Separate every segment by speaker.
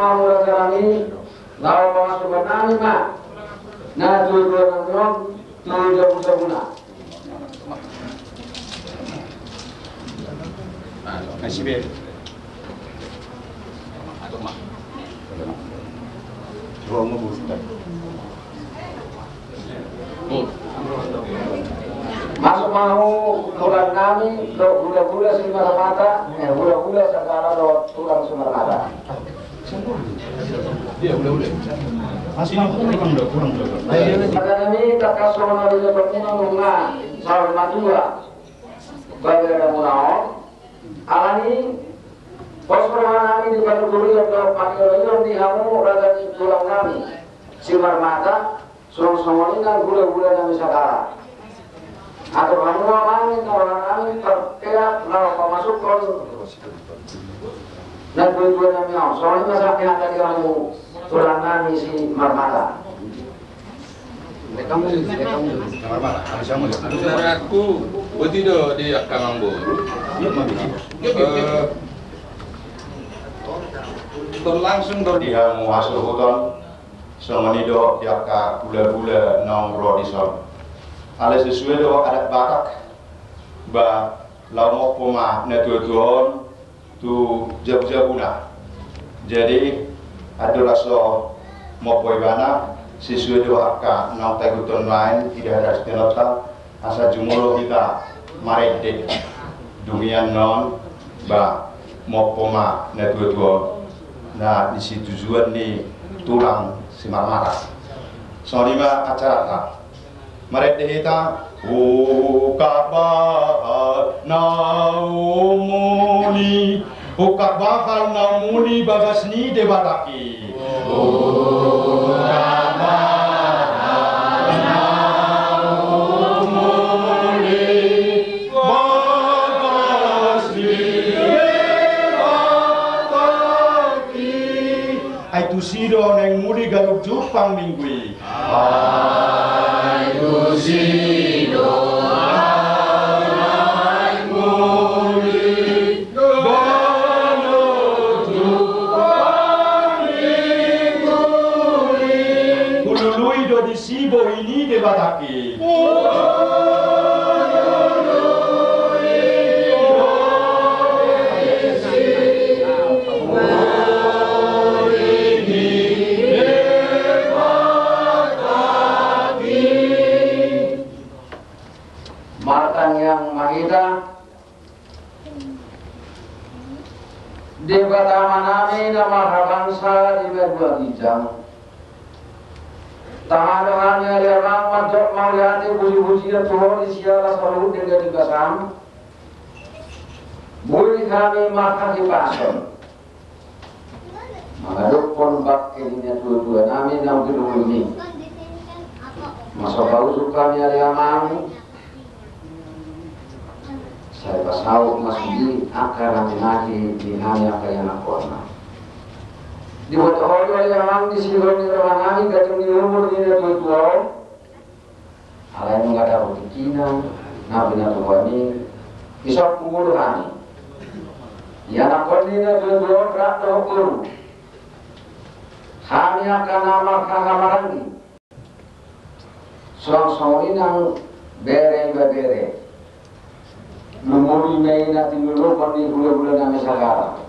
Speaker 1: Mula kami lawan pemasukan kami mak. Nah tujuan kami tujuan sabuna.
Speaker 2: Masih ber. Dua mau bukan.
Speaker 1: Masuk mau tulang kami gula-gula semar mata, gula-gula segala tulang semar mata.
Speaker 2: Iya, udah. Masih kurang dong.
Speaker 1: Maka kami tak kasih orang di depan nunga sahur madura. Bagaimana munau? Alani pos permana kami di Paduguri atau Panggil di hamu raga di tulang kami. Simar mata, sorong ini kan gula-gula kami sakara. Atau kamu kami orang kami terkerak lalu pemasukan. Dan tujuan kami soalnya masaknya tadi kamu tulang kami si marmata.
Speaker 2: Kamu marmata, kami sama ya.
Speaker 3: Saudaraku, betido di Kamangbo. Terlangsung dari
Speaker 2: Dia mau hasil hutan, sama ni do dia ka gula-gula nongro di sana. Ada sesuai do adat Batak, ba lau poma netuatuan tu jabuna. Jadi ada rasa mau bana sesuai do ka nong tagutan lain tidak ada penota asa jumuro kita marede dunia non ba mau poma netuatuan. Nah, di situ tujuan nih tulang si marmara. Soalnya acara tak. Mereka kita ukabah naumuni, ukabah naumuni bagas ni debataki. Sido neng mudi galuk Jepang minggu.
Speaker 1: Ayo sido neng mudi galuk Jepang minggu.
Speaker 2: Kulului do di sibo ini debataki.
Speaker 1: Di pertama nami nama bangsa di berdua kijang. Tangan dengannya lerang majok maliati buji-buji Tuhan isialah selalu dengan dibasam. Buli kami makan di pasar. Maka dukun bak ininya dua-dua nami yang kedua ini. Masa baru suka ni ada amang. Saya pas tahu masuk di akar nanti di hanya kayak anak korma. Di waktu hari yang di sini orang kami kacung di umur ini dua. Alai nggak ada bukti Cina, nabi nabi kami, isap umur kami. Ya anak korma ini dua berat terukul. Kami akan nama kagamarangi. Soal ini yang bere. Lumuri mai na tinulo pandi gula-gula nami sagara.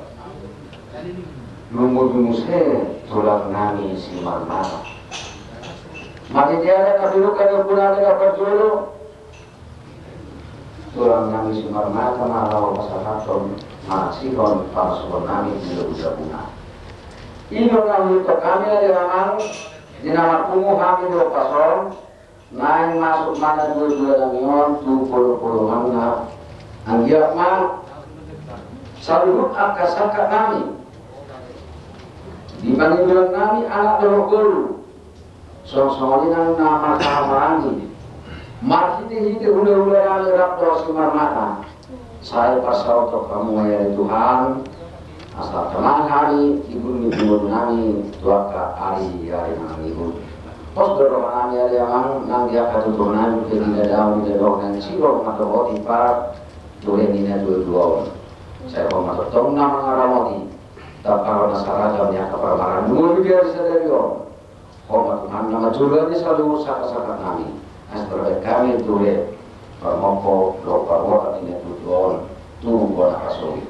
Speaker 1: Lumuri muse tulang nami si marmara. Mati tiada na dulu kaya pura na perjolo. Tulang nami si marmara marau pasakaton masikon pasukan nami tidak usah punah. Ino nami to kami ada ramang dinamar pungu kami do pasor. Nain masuk mana dua namion tu puluh mana. Anggia ma saluhut akasaka nami di panggilan nami anak dorogolu song-songin ang nama kamarani marhiti-hiti hula-hula rami rapto si marmata saya pasal untuk kamu ya Tuhan asal tenang hari ibu-ibu nami tuaka hari-hari nami ibu pos dorong nami ada yang nang dia katutup nami tidak daun tidak dorong dan sirok atau otipat dua ini dua. Saya mau masuk tong nama ngaramoti. Taparo nasara jamnya kepermaran dulu dia sadari om. Hormat Tuhan nama juga ni selalu saka-saka kami. Asal kami tule permoko lokal ini tujuan tunggu nakasoi.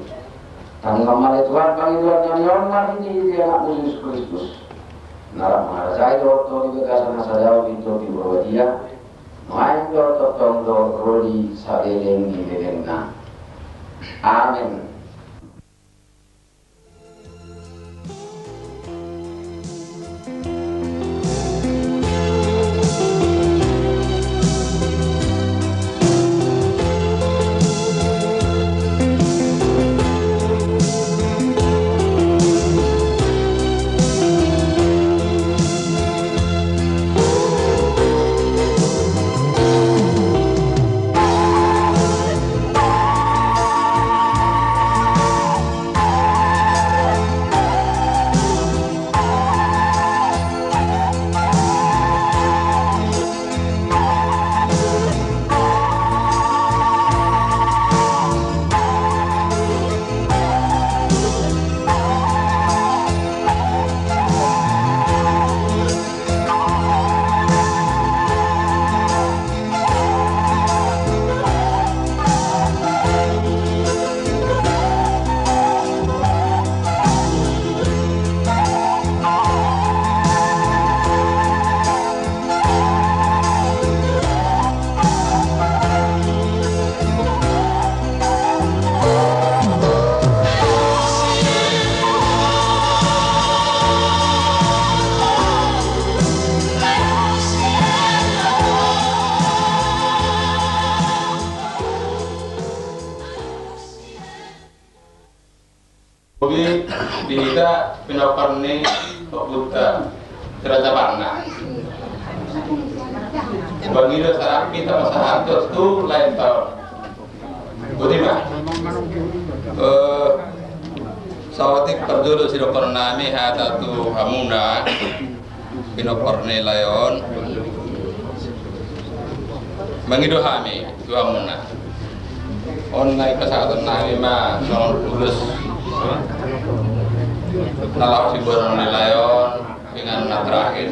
Speaker 1: Tanggal malam Tuhan kami Tuhan kami hormat ini dia anak Yesus Kristus. Narak mengarasai doktor di bekasan asadau pintu di bawah dia. Main doktor tongdo roli sabeleng di belengna. Amin.
Speaker 3: Jadi kita pinaparni papunta terasa bangna. Bangido sa kita masahan tu lain tahun. Budiman. Sawatik perjuru sido pernami hata tu hamuna pinaparni layon. Bangido hami tu hamuna. Online kesehatan nami mah non lulus. Nalau si borong nilayon dengan terakhir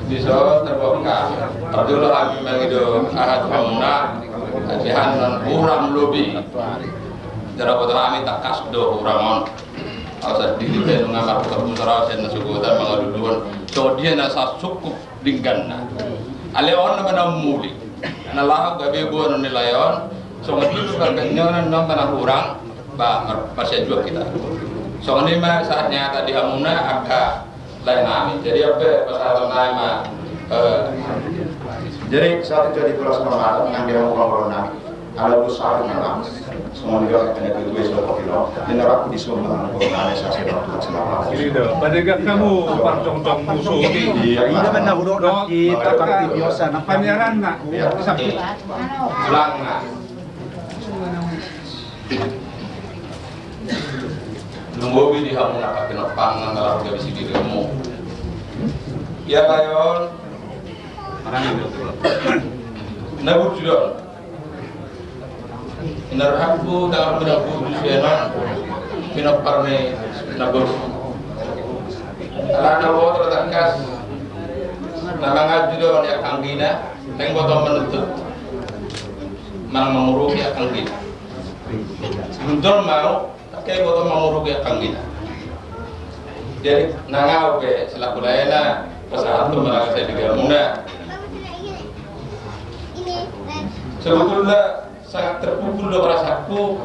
Speaker 3: bisa terbuka perjulu kami mengido ahad hamuna ajihan non uram lubi jara kota kami tak kasdo uramon asal dilihat mengamar kota musara sen nasuku dan mengaduduan so dia nasa cukup dingganna aleon nama muli nalahu gabe borong nilayon so ngadu berkenyonan non tanah urang masih juga kita. Soalnya mah saatnya tadi hamuna agak lain kami. Jadi apa pasal lain mah.
Speaker 2: Jadi saat itu di Pulau Sumatera yang dia mau corona, ada usaha memang semua juga kena kedua sudah kilo. Dan aku di Sumatera corona saya sedang selama.
Speaker 4: Ini dah. Pada kamu parcong-cong musuh ini.
Speaker 2: Iya.
Speaker 5: Ini mana huruf kita kan biasa.
Speaker 4: Panyaran nak. Sampai.
Speaker 3: Pulang nak. Nunggu di hamuna pakai nopang antara harga bisi di kamu. Ya layon. Mana ni betul? Nabut juga. Inarhaku dalam menabu jualan pinoparne nabut. Alana water terkas. Namanya juga yang kanggina. Tengok tu menuntut. Mang menguruk yang kanggina. Betul mau. Kaya boto mangurugi akang gina. Jadi nangau ke selaku lainnya pasahan tu merasa saya juga muna. Sebetulnya sangat terpukul do rasaku.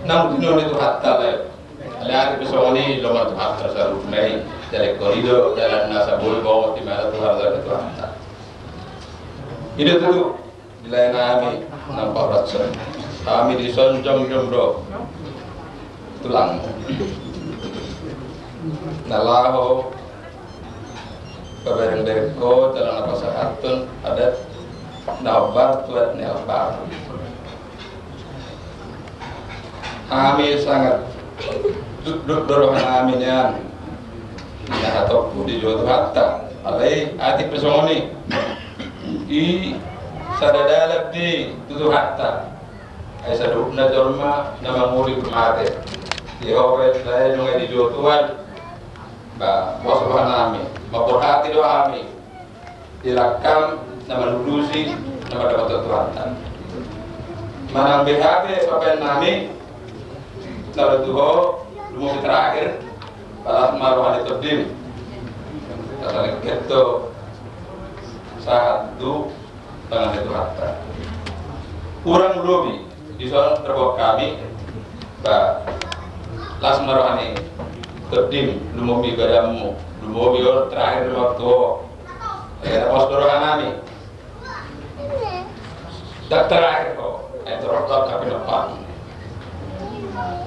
Speaker 3: Namun itu hatta lah. Lihat besok ini lomba tu hatta seru mai dari koridor jalan nasa boleh bawa di mana tu harga itu hatta. Itu tu bila kami nampak rasa kami di son jom bro. Tulang nalaho kebareng deko dalam apa sahatun ada nabar tuat nelbar kami sangat duduk dorohan aminnya ya atau di jodoh hatta alai ati pesongoni i sadadalap di tuduh hatta ay saduk na jorma na manguri kumate Yahweh saya nungai di jauh Tuhan, bah bos nami, memperhati doa kami, dilakam nama lulusi nama dapat Tuhan. Manang BHP papen nami, nama Tuhan, lumut terakhir, balas maruhan itu dim, kata keto satu tangan itu rata. Kurang lebih di sana terbawa kami, bah las maruhani terdim lumobi gadamu lumobi or terakhir waktu ada pos dorongan kami dak terakhir kok itu rotok tapi depan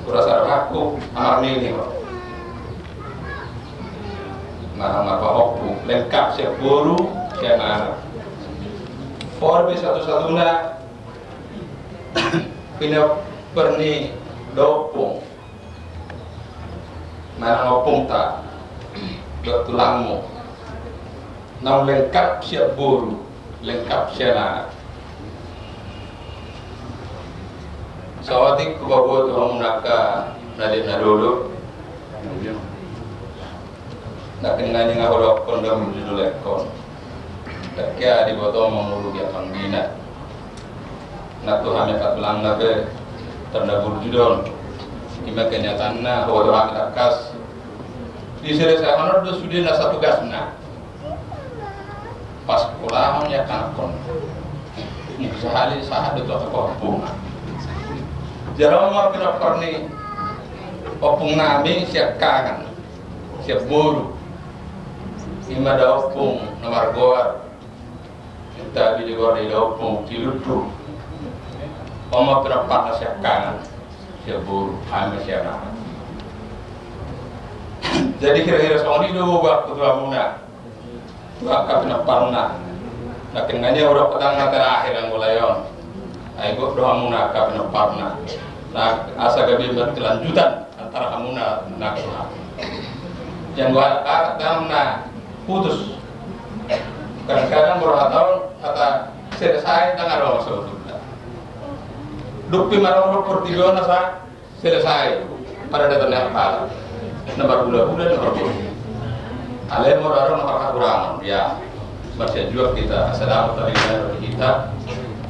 Speaker 3: kurasa aku amar ini kok marah hoku lengkap siap guru siapa forbe satu-satunya pindah perni dopung marang opung tak dok tulangmu nam lengkap siap buru lengkap siapa sawati kubawa tuang naka nadin nadolo nak ngani ngahorok kondom judul ekon tak kaya di bawah memuru dia panggina nak tuh kami katulang nabe tanda burjudon ima kenyataannya bahwa kami takas di selesai honor do sudah nasa tugasna pas pulang ya kanakon sehari saat itu aku opung jarang mau pinapar ni opung nami siap kangen siap buru ima da opung nomor goar kita di luar di opung tilutu oma pinapar siap kangen siap buru kami siapa jadi kira-kira soal ini dulu waktu tua muna waktu pinapar na nakin nganya udah petang terakhir yang mulai on ayo doa muna kap pinapar na asa gabi berkelanjutan antara amuna nak doa yang gua dalam na putus kadang-kadang beberapa tahun kata selesai tengah doa masuk dukpi marang pertiduan nasa selesai pada datangnya apa nomor bulan nomor bulan alih orang nomor kaburangan ya masih juga kita sedang terlibat kita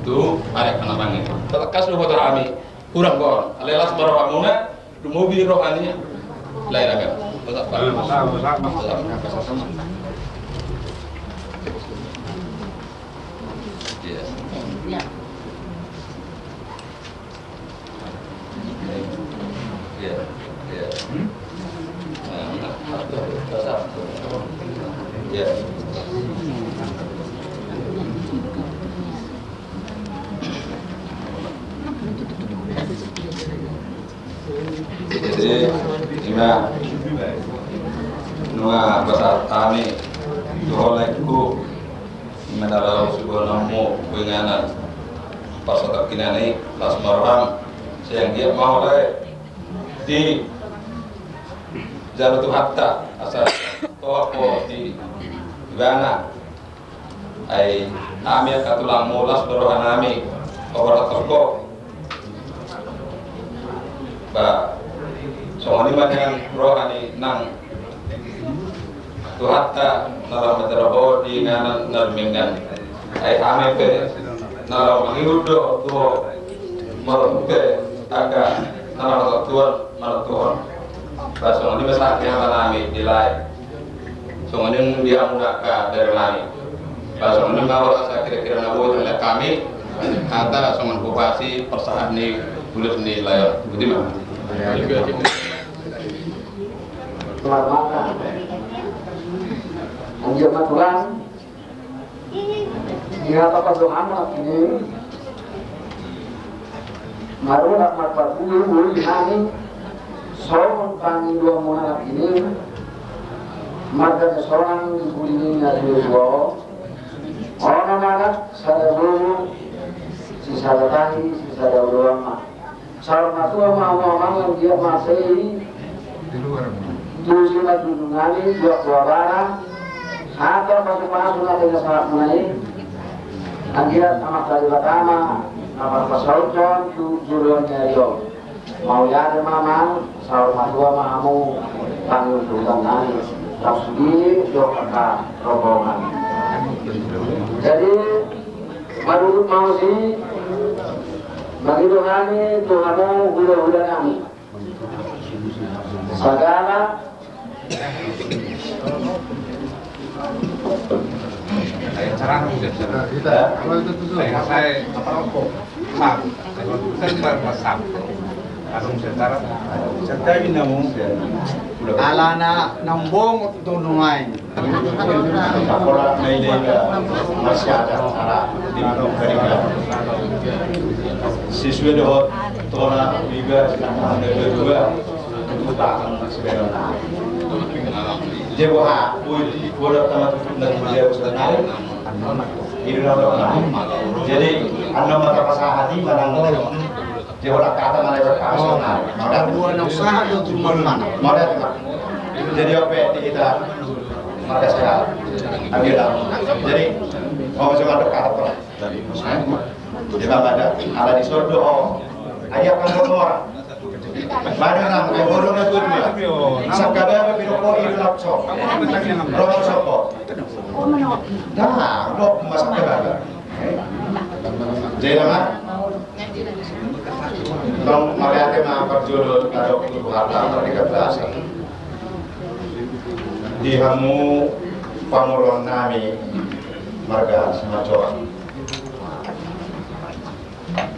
Speaker 3: tu ada penamang itu terkas lu foto kami kurang gor alih las baru kamuna du mobil rohaninya lain agak tetap jadi ina nunga basar kami doleku menara sugonomo penganan pasotak kinani las marham yang dia mau di Jalur hatta asal toapo di Ghana ai nami katulang mulas dorohan nami orang terko ba soalnya macam rohani nang tuhatta naram terabo di Ghana narmingan ai ame pe naram mangirudo tuh malam pe agak naram tuan malam tuan bahasa ini besarnya nami dilai soalnya dia mudah dari nami bahasa ini mau rasa kira-kira nabo oleh kami kata soman bupati persahan ini boleh sendiri layar begitu mah
Speaker 1: selamat makan anjir matulang jika apa doa ini maru nak marpat bulu ini soal panggil dua mualaf ini marga seorang kulini ada dua orang anak saya dulu sisa tahi sisa dua mah salah satu orang yang dia masih di luar tujuh dunungan dua barang atau masuk ada yang sangat menaik dia sama kali pertama nama pasaucan tu juruannya yo mau ya mamang saur madua mahamu panuntutan nani rapsudi do kata rombongan. Jadi menurut mau sih bagi kami Tuhanmu hula-hula kami segala
Speaker 4: Sarang kita saya apa kok saya masak anong secara
Speaker 5: Serta binamu alana nambong tunungan.
Speaker 2: Kapolak Naidega masih ada cara di mereka. Siswa dohot tola liga ada dua utang sebenarnya. Jewa di bola tamat dan dia usaha ini jadi anda mata pasangan di mana jewa kata mana berkasih
Speaker 5: Dan dua nang usaha do tuman.
Speaker 2: modal jadi apa kita maka saya ambil jadi mau coba ada kata apa jadi ada di sordo ayah kan orang mana nang bodoh na tuh dia sakada pinoko ilap sok rono soko dah dok masak kebaga jadi nama dong melihat tema perjodoh ada harta mereka berasa di hamu pamulon nami marga semacam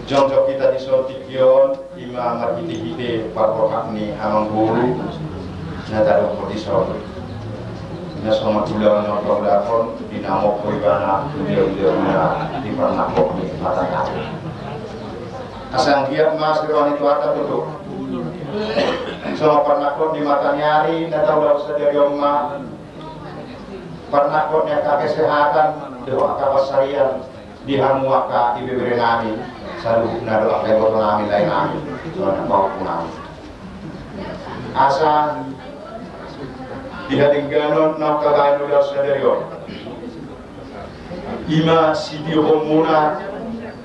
Speaker 2: jongjo kita di sotikion ima margiti hide parpokak ni amang guru na tado kodisol na soma tulang na pagdakon dinamo ko ibana udia na di parnakok ni matata asang giat mas kironi tuata tutup soma parnakok di mata nyari na tau sa diayoma parnakok niya kakesehatan dewa kapasarian di hamu waka ibibere nami selalu naruh apa yang nami lain nami soalnya mau nami asa tidak tinggalon nak kagano dah sederio ima sidi homuna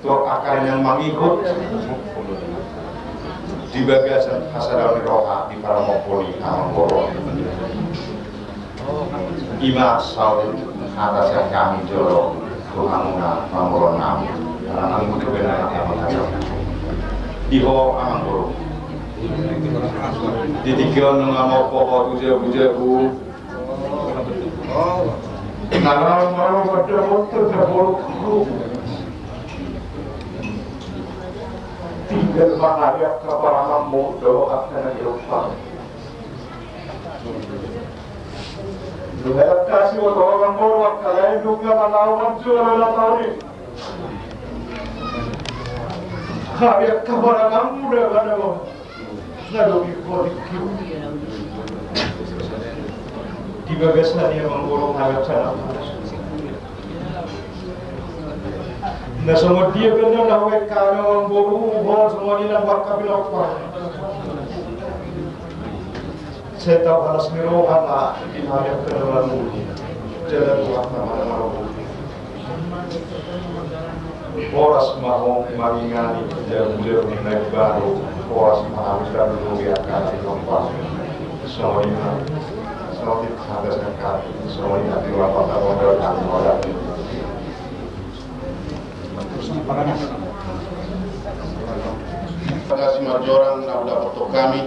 Speaker 2: tu akan yang mengikut di bagasan hasadami roha di paramopoli amangkoro ima saul atas yang kami jolo tuhamuna mangkoro nami ang mudo benar yang mengatakan diho amang boro ditikyon ng amo po tujebu nalarang pada motor terbolok tinggal mahayak kaparangan mudo akan naglupa lumayan kasih waktu orang boro kalahin juga malawan suara latari Kaya kabarangan muda kan mo, nalugi ko dikit. Di bagas na dia menggorong hayat sana. Na semua dia kena nawek kami menggorong, bor semua ni nak buat kabilah apa? Saya tahu harus mirohan lah di hayat kena mudi, jalan buat kamar malu. Oras mahong mangingani jauh-jauh naik baru oras mahabiskan dulu ya kaki lompat semuanya semakin habiskan kaki semuanya di luar kota modal kami modal pada semua orang nak dapat kami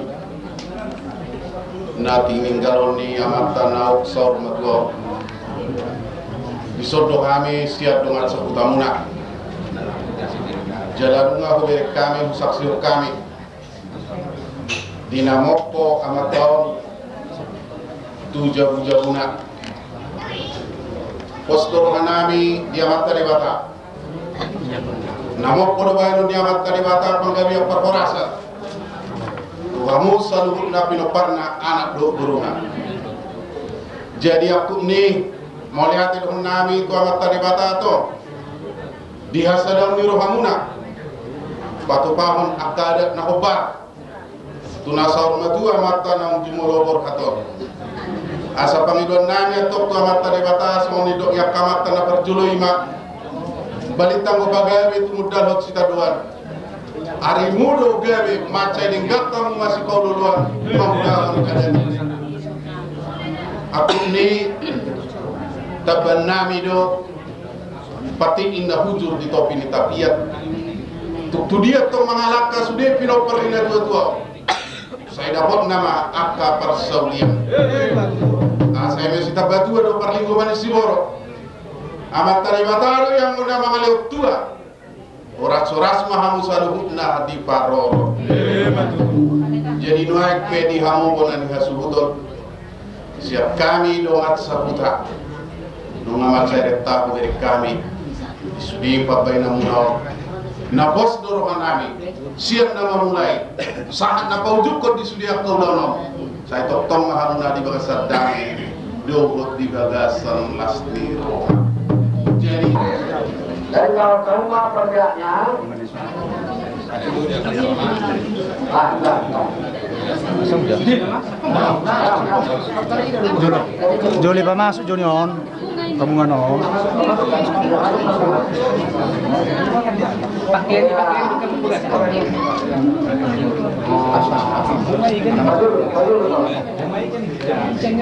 Speaker 2: nak ingin galoni amat tanah uksor matlo disodoh kami siap dengan seputamuna jalan nga hube kami saksi kami dinamokpo amaton tujabu-jabuna postor hanami diamat taribata namokpo do bayno diamat taribata panggabi perkorasa kamu selalu na pinoparna anak do burungan jadi aku ni mau lihat itu nami tu amat taribata to dihasadam ni rohamuna batu pahon akada na obar tunasawar matu amata nang jumolobor kator asa pangidon nami atok tu amata de batas moni dok yak kamata na perjulo ima balitang bagai itu mudal hot sita duan
Speaker 6: Ari mudo gawe macai linggak kamu masih kau duluan membangun keadaan. Aku ni taban nami do pati indah hujur di topi ni tapiat. Tu dia tu mengalahkan sudah pino perina dua. Saya dapat nama Aka Persaulian. Saya masih tabatu do perlinggo manis siboro. Amat taribataro yang muda mengalir tua. Oras-oras mahamu saluhutna di paroro. Jadi nuaik pe di hamu bonan hasubuton. Siap kami doat saputra. Nungamat saya tahu dari kami. Sudi papai namunau. Nabos dorohan kami. Siap nama mulai. Saat napa ujuk kau di sudi kau dono. Saya tong mahamu di bagasar dami. Dohot di bagasan lastiro. Jadi
Speaker 1: Dari kalau rumah pergiaknya,
Speaker 5: Joli pa masuk Joni on. Kamu ngano.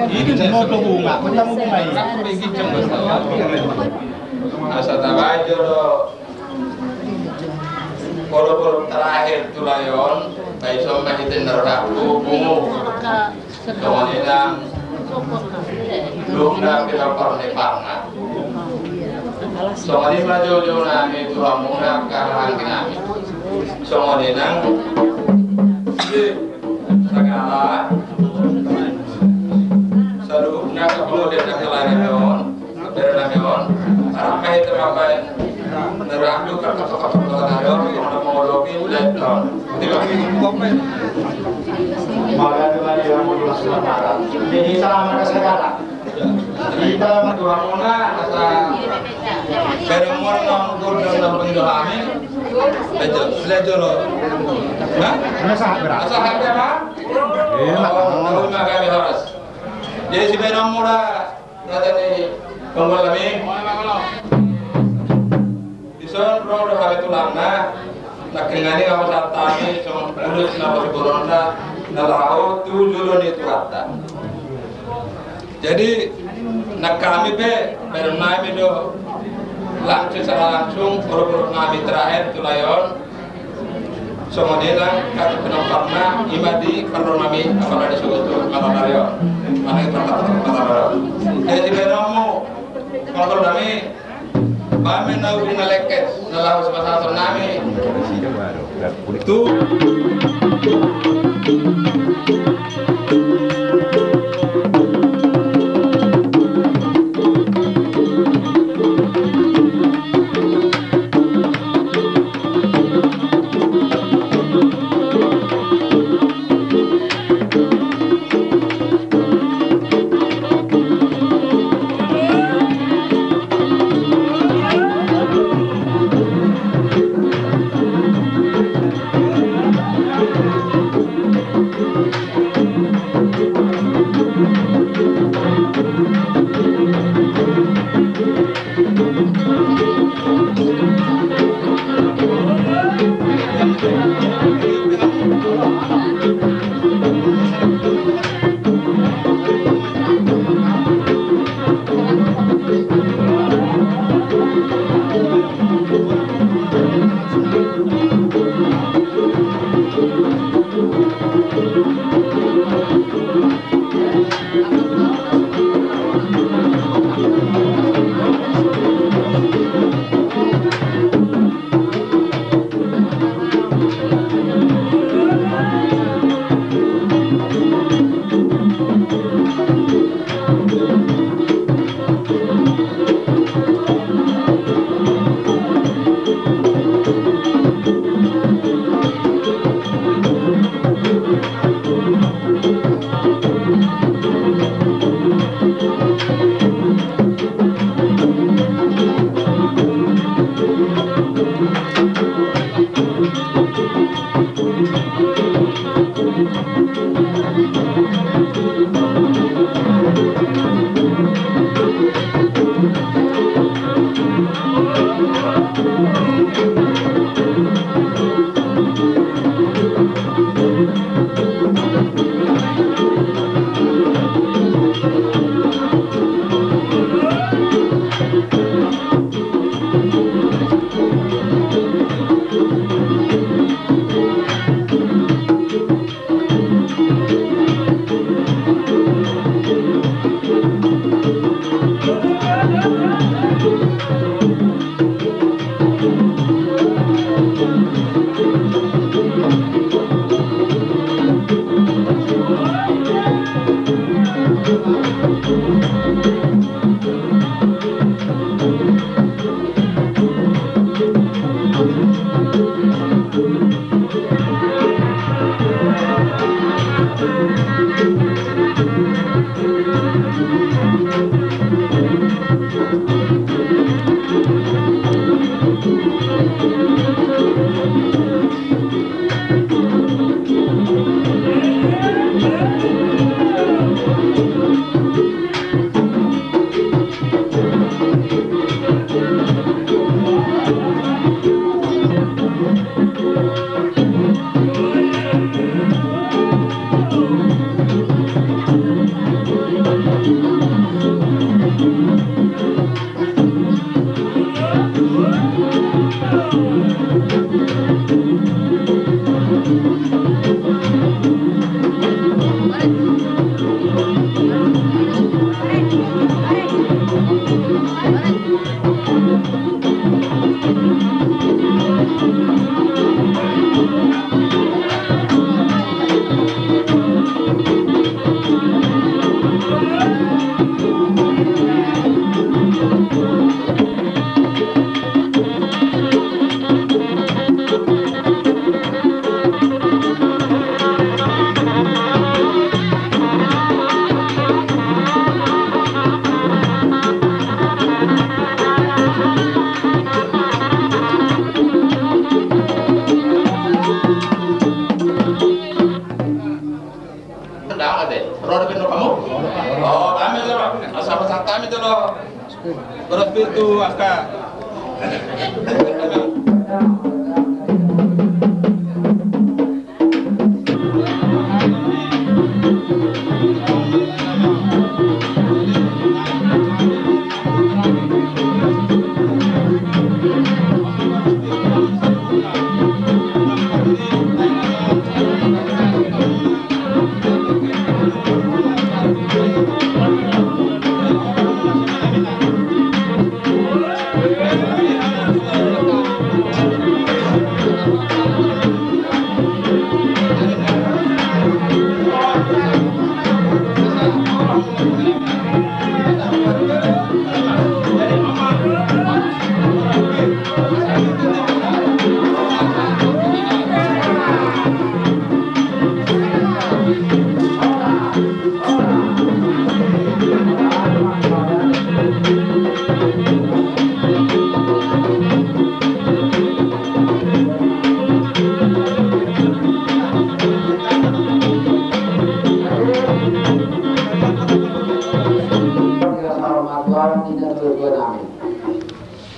Speaker 4: Ini mau bunga, kita mau bunga.
Speaker 3: Asa tabajo do koro terakhir tulayon bai somba hitendar aku bungu kemudian lumna pilapar neparna somali majo nami tuhamuna karang nami somali nang sagala salubna kabulu desa kelarion bernameon ramai teramai nerakdu kata-kata nayor yang mau lobi leton
Speaker 1: maka kembali yang mau selamat. Jadi selamat segala.
Speaker 3: kita maduhamuna asa berumur nang gudang nang pendohami belajar lo asa harga mah kalau kami harus jadi si berumur kata ni kami dison bro udah hari tulangna nak kengani kamu satami sama urus nama sekolah nalau tujuan itu kata. Jadi nak kami berenai do langsung secara langsung urut kami terakhir tulayon semua dia kami penamparna imadi perlu kami apa ada suatu matanario mana itu matanario. Jadi beramu kalau kami Pamen na uri na leket na lahu sa pasasal namin. Itu Itu akan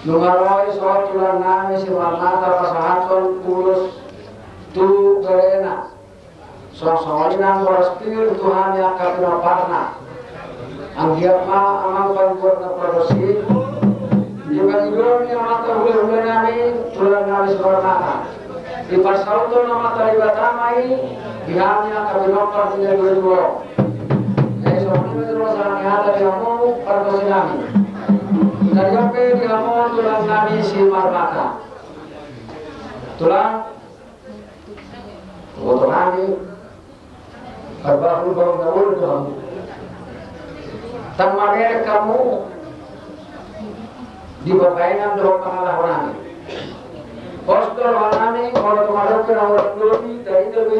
Speaker 1: Lungaroy soal tulang nami si Marnata pasahaton tulus tu gerena. Soal nang boraspir Tuhan yang kapina parna. Anggiat ma amang panbuat na produksi. Juga idon yang mata hule nami tulang nami si Marnata. Di pasauto na mata ibatamai dihamnya kapina parna dua. Jadi soal ini terus orang ada di kamu produksi nami. Dari apa dia mau tulang nami si Marnata, tulang, untuk nami, berbaru bangun tulang. Tamare kamu di babainan doa pengalah nami. Postur nami kalau kemarin kena orang dulu dari dulu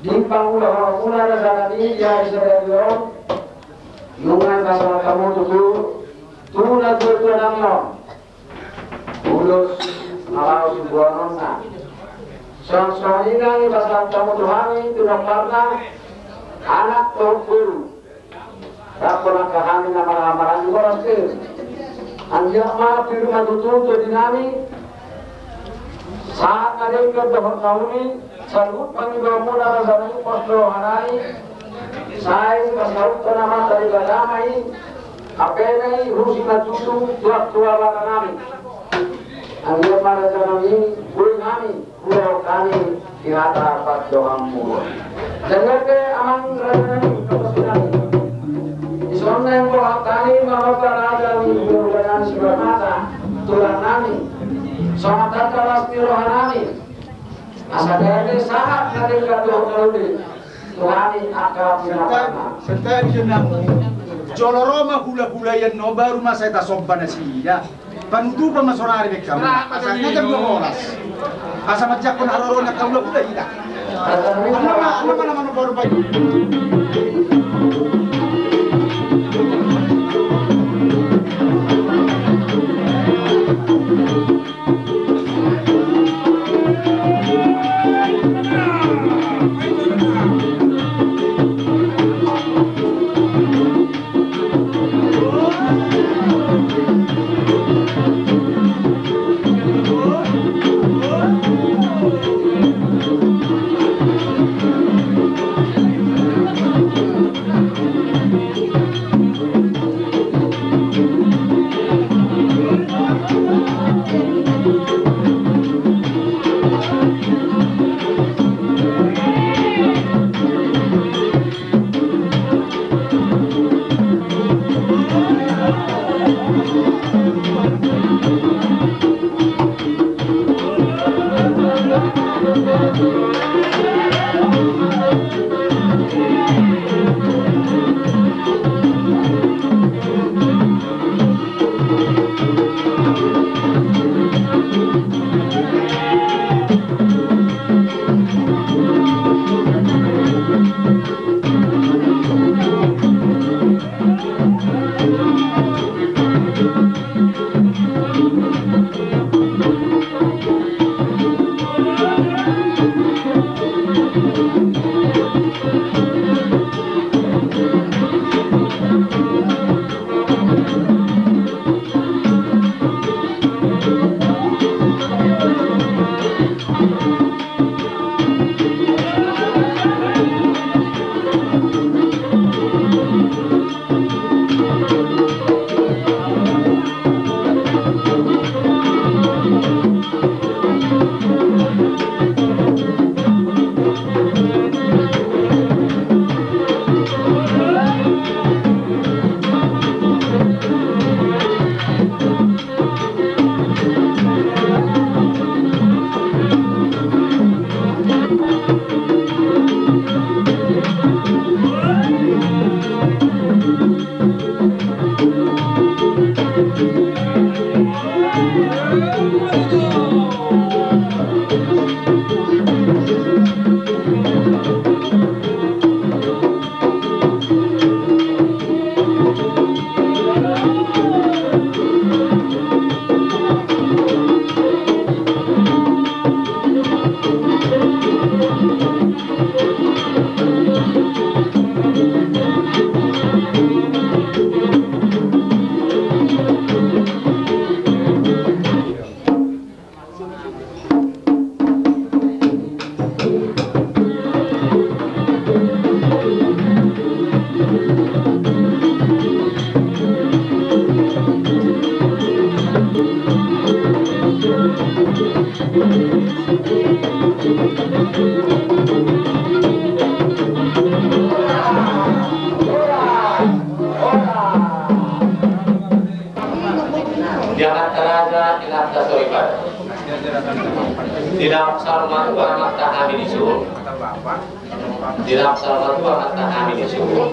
Speaker 1: di panggul orang pun ada sana ni dia bisa dari Lungan pasal kamu dulu. Tuna tuan nangyon, ulus alau sebuah nona. Soal ini nang pasal kamu Tuhan itu parna anak guru. Raporan kami nama amaran juga pasti. Anjak ma firman tutur dinami. Saat ada yang berdoa kami, salut panggil mula rasanya pasal harai. Saya pasal nama dari badamai. Apa ini rusi natutu tua nami. Anggap pada zaman ini guru kami, guru kami di hadapan doa mulu. Jangan ke amang rajani kepesunan. Di sana yang guru kami mengapa rajani guru dengan sebelah mata tulang nami. Sama tak kalas rohan nami. Asa dari saat dari kado kaludi Tuhan akan menapakna.
Speaker 5: Setelah jenang Jolo Roma hula-hula yang no baru masa eta sompan sida. Penutupan masonari bekam. Asalnya jam 12. Asa majak pun harorona kaula udah ida. Nama baru baik.
Speaker 3: Jangan teraga ilah tasoribat. Tidak sarmatu anak tahami disuruh. Tidak sarmatu anak tahami disuruh.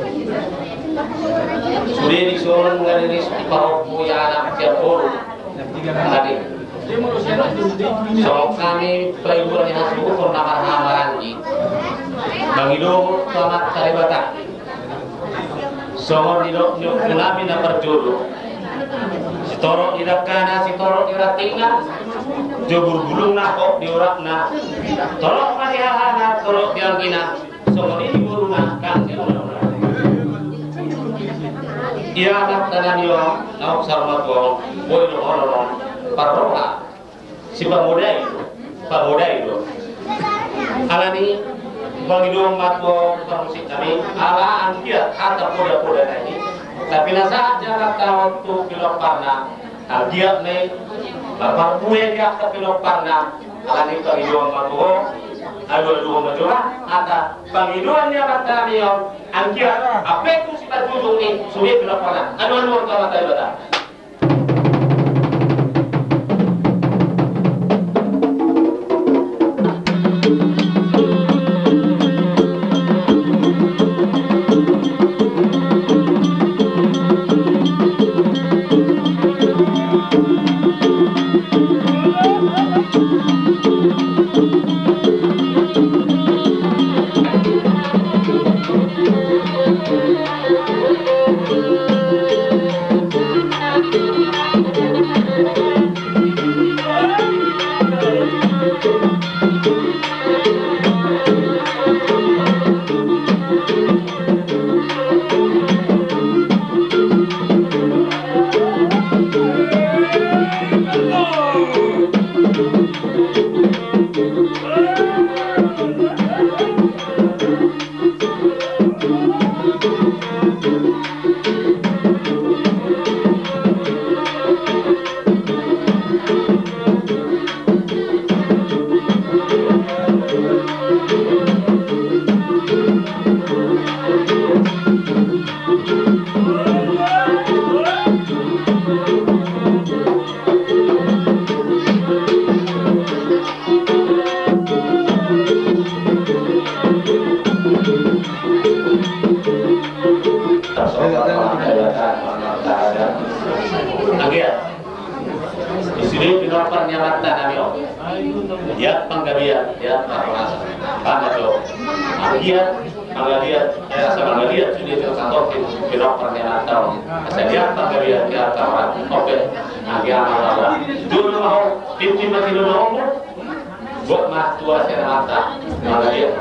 Speaker 3: Sudah disuruh mengenai ibaratmu ya anak jabur. Tadi. So kami pelaburan yang hasbu pernah hamaranji. Bangido selamat karibatan. So didok nyukulami na perjodoh. Sitorok di dakana, sitorok di ratinga, jobur bulung na kok di urakna, torok marihahana, torok di angkina, somoni di buruna kang di uruna. Ia anak tanan yo, nauk sarmatwong, boy do hororong, parroha, si pamuda itu, alani bangidong matwo parmusik kami, ala antia kata poda-poda tadi. Tapi nasa jarak tahun tu pilok parna, dia nih, bapak kue dia ke pilok parna, akan itu panggiluan matuo, adu majulah, ada panggiluan dia kata dia, angkia, apa itu si tajujung ni, sulit pilok parna, adu kau kata ibadah.
Speaker 7: Di sini pinapar nyalata namio. Ya panggabian, ya apa tuh? Panggabian, rasa panggabian sudah itu kantor pinapar nyalata. Saya panggabian ya kawan, oke. Agia malah. Dulu mau tim mati dulu. Buat mah tua saya mata. Panggabian.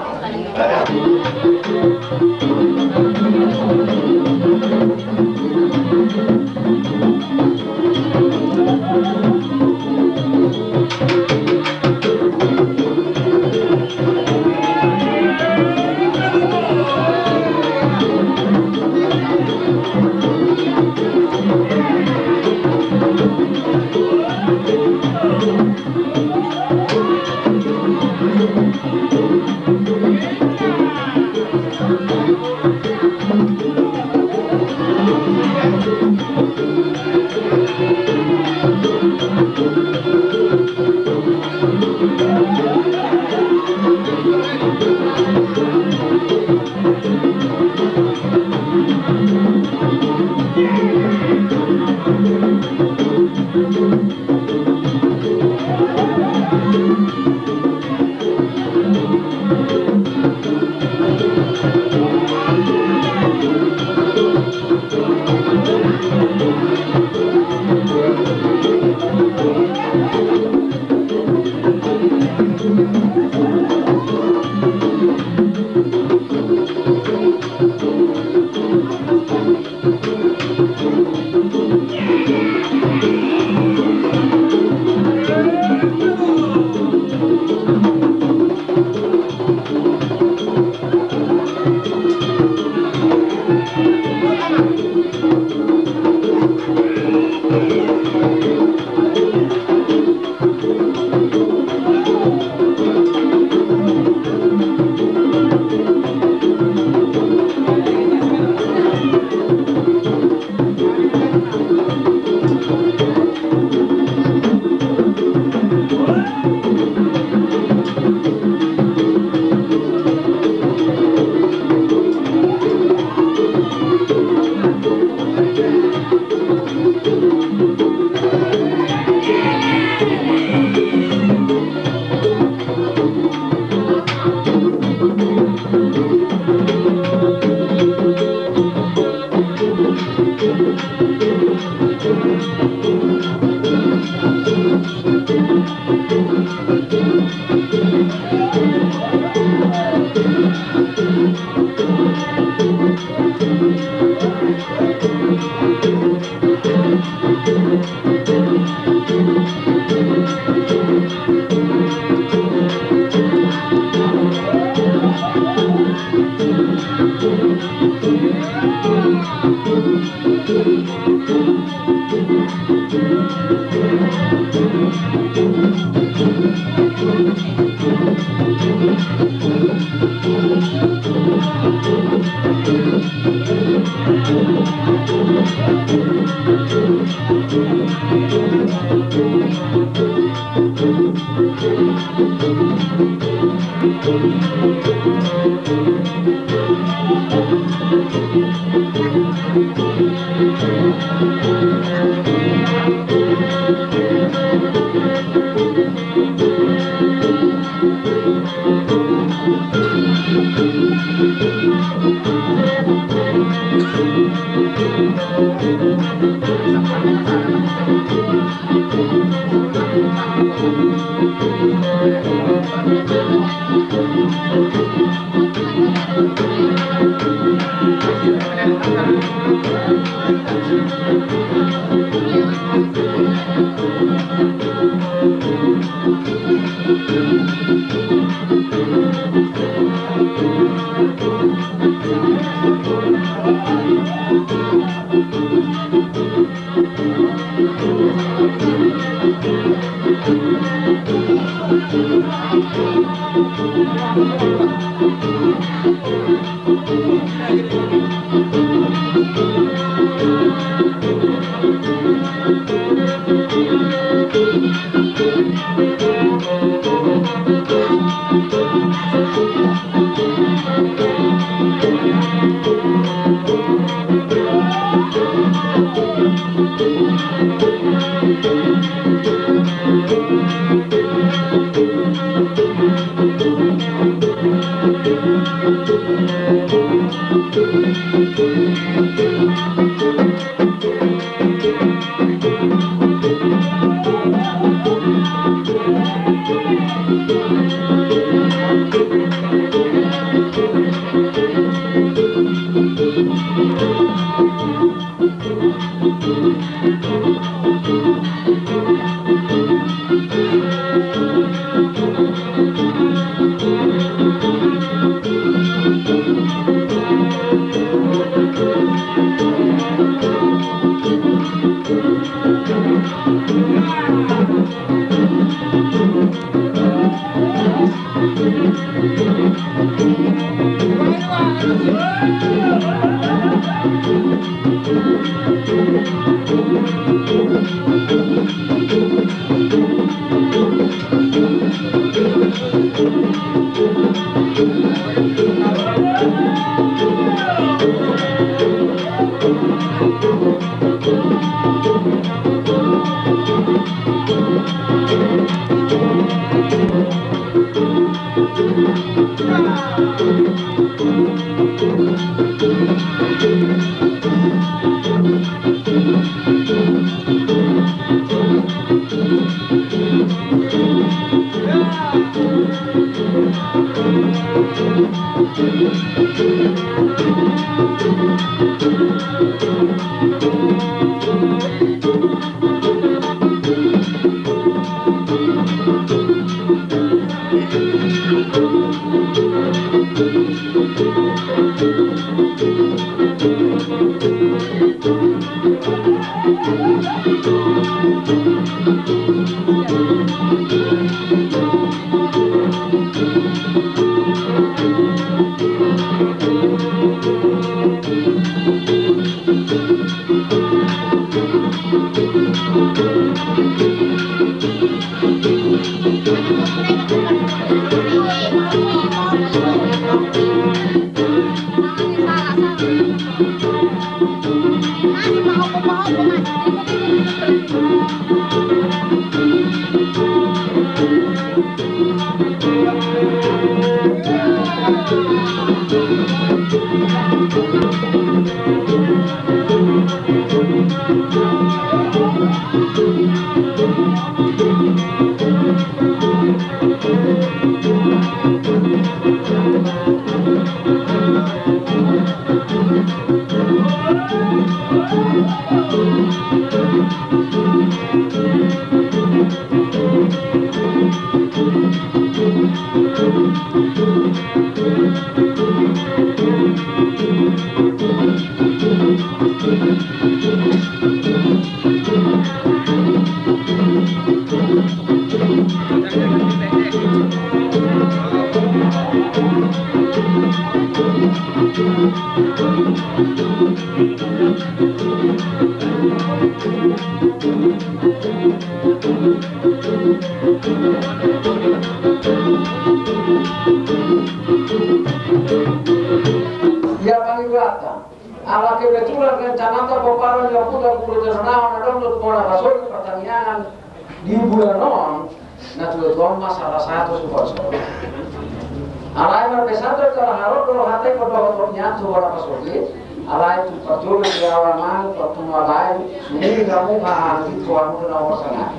Speaker 1: Ya kami belakang. Ala kebetulan rencana terpaparan yang putar kulit senawan ada untuk mulai masuk pertanian di bulan non. Nah tuan masalah satu super. Ala yang bersatu kalau harus kalau hati kedua-duanya tuh orang masuk. Ala itu pertama di awal pertemuan lain ini kamu mahal itu kamu nomor sana.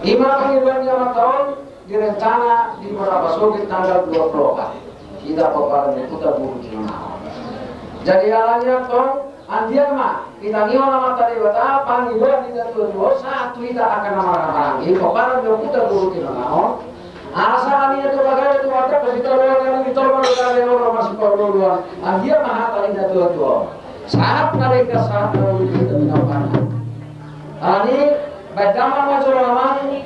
Speaker 1: 5 panggilan yang tahun direncana di beberapa sore tanggal 24. Kita paparan itu terburu kina. Jadi alanya tong andian mah kita ngiwa nama tadi bata panggilan kita tujuh satu kita akan nama lagi paparan itu terburu kina. Asal ini itu bagai itu ada pesitor orang itu baru orang masuk ke duluan. Andian mah tadi kita tujuh. Saat mereka saat itu kita minapana. Ani bedama macam orang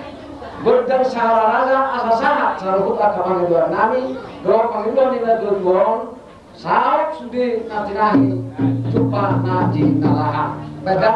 Speaker 1: berdang saranaga asa sahat sarukut akaman dua nami doa panggilan ini tujuan. Saat sudah nanti nahi jumpa nanti nalahan bedang.